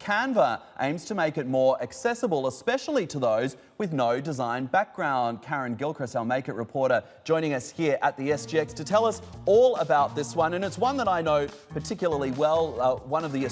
Canva aims to make it more accessible, especially to those with no design background. Karen Gilchrist, our Make It reporter, joining us here at the SGX to tell us all about this one. And it's one that I know particularly well, one of the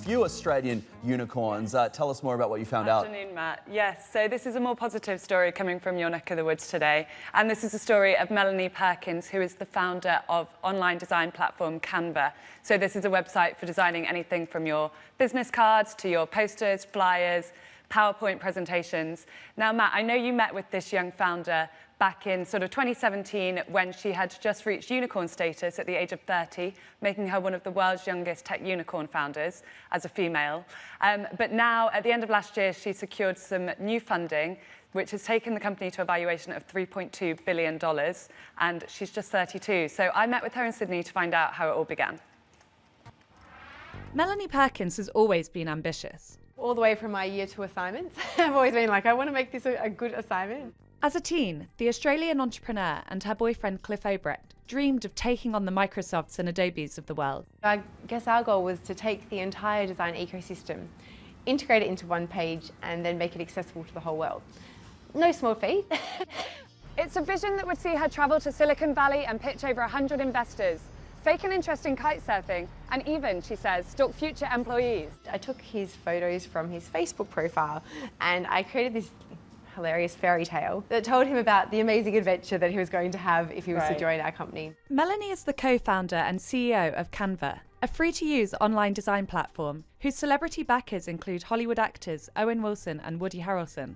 few Australian unicorns. Tell us more about what you found out. Good afternoon, Matt. Yes, so this is a more positive story coming from your neck of the woods today. And this is the story of Melanie Perkins, who is the founder of online design platform Canva. So this is a website for designing anything from your business cards to your posters, flyers, PowerPoint presentations. Now, Matt, I know you met with this young founder back in sort of 2017 when she had just reached unicorn status at the age of 30, making her one of the world's youngest tech unicorn founders as a female. But now, at the end of last year, she secured some new funding, which has taken the company to a valuation of $3.2 billion, and she's just 32. So I met with her in Sydney to find out how it all began. Melanie Perkins has always been ambitious. All the way from my year 2 assignments, I've always been like, I want to make this a good assignment. As a teen, the Australian entrepreneur and her boyfriend Cliff Obrecht dreamed of taking on the Microsofts and Adobes of the world. I guess our goal was to take the entire design ecosystem, integrate it into one page, and then make it accessible to the whole world. No small feat. It's a vision that would see her travel to Silicon Valley and pitch over 100 investors, fake an interest in kite surfing, and even, she says, stalk future employees. I took his photos from his Facebook profile and I created this hilarious fairy tale that told him about the amazing adventure that he was going to have if he was to join our company. Melanie is the co-founder and CEO of Canva, a free-to-use online design platform whose celebrity backers include Hollywood actors Owen and Woody Harrelson.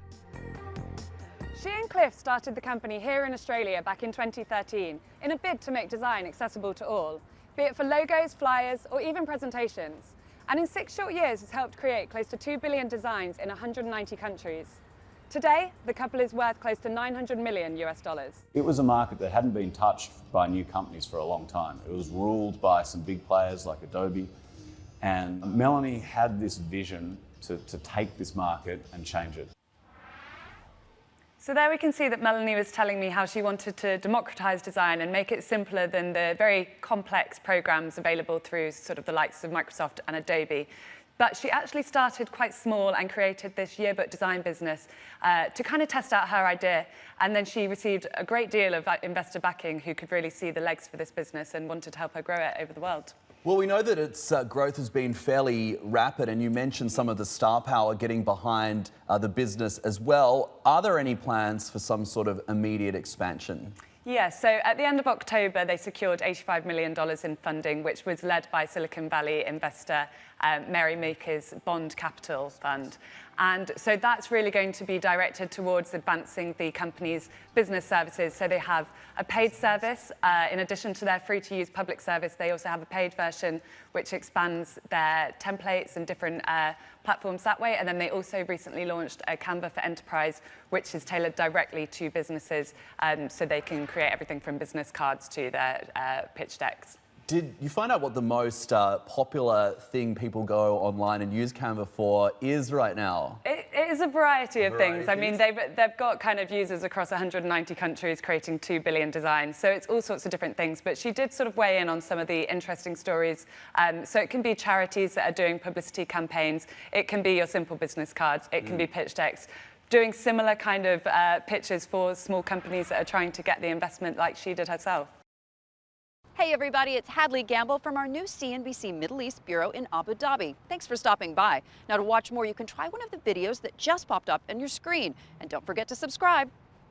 She and Cliff started the company here in Australia back in 2013 in a bid to make design accessible to all, be it for logos, flyers, or even presentations. And in 6 short years has helped create close to 2 billion designs in 190 countries. Today, the couple is worth close to $900 million US. It was a market that hadn't been touched by new companies for a long time. It was ruled by some big players like Adobe, and Melanie had this vision to take this market and change it. So there we can see that Melanie was telling me how she wanted to democratize design and make it simpler than the very complex programs available through sort of the likes of Microsoft and Adobe. But she actually started quite small and created this yearbook design business to kind of test out her idea. And then she received a great deal of investor backing who could really see the legs for this business and wanted to help her grow it over the world. Well, we know that its growth has been fairly rapid, and you mentioned some of the star power getting behind the business as well. Are there any plans for some sort of immediate expansion? Yes, so at the end of October, they secured $85 million in funding, which was led by Silicon Valley investor Mary Meeker's Bond Capital Fund. And so that's really going to be directed towards advancing the company's business services. So they have a paid service. In addition to their free-to-use public service, they also have a paid version which expands their templates and different platforms that way. And then they also recently launched a Canva for Enterprise, which is tailored directly to businesses so they can create everything from business cards to their pitch decks. Did you find out what the most popular thing people go online and use Canva for is right now? It is a variety of things. I mean, they've got kind of users across 190 countries creating 2 billion designs. So it's all sorts of different things. But she did sort of weigh in on some of the interesting stories. So it can be charities that are doing publicity campaigns. It can be your simple business cards. It can be pitch decks. Doing similar kind of pitches for small companies that are trying to get the investment like she did herself. Hey everybody, it's Hadley Gamble from our new CNBC Middle East Bureau in Abu Dhabi. Thanks for stopping by. Now to watch more, you can try one of the videos that just popped up on your screen. And don't forget to subscribe.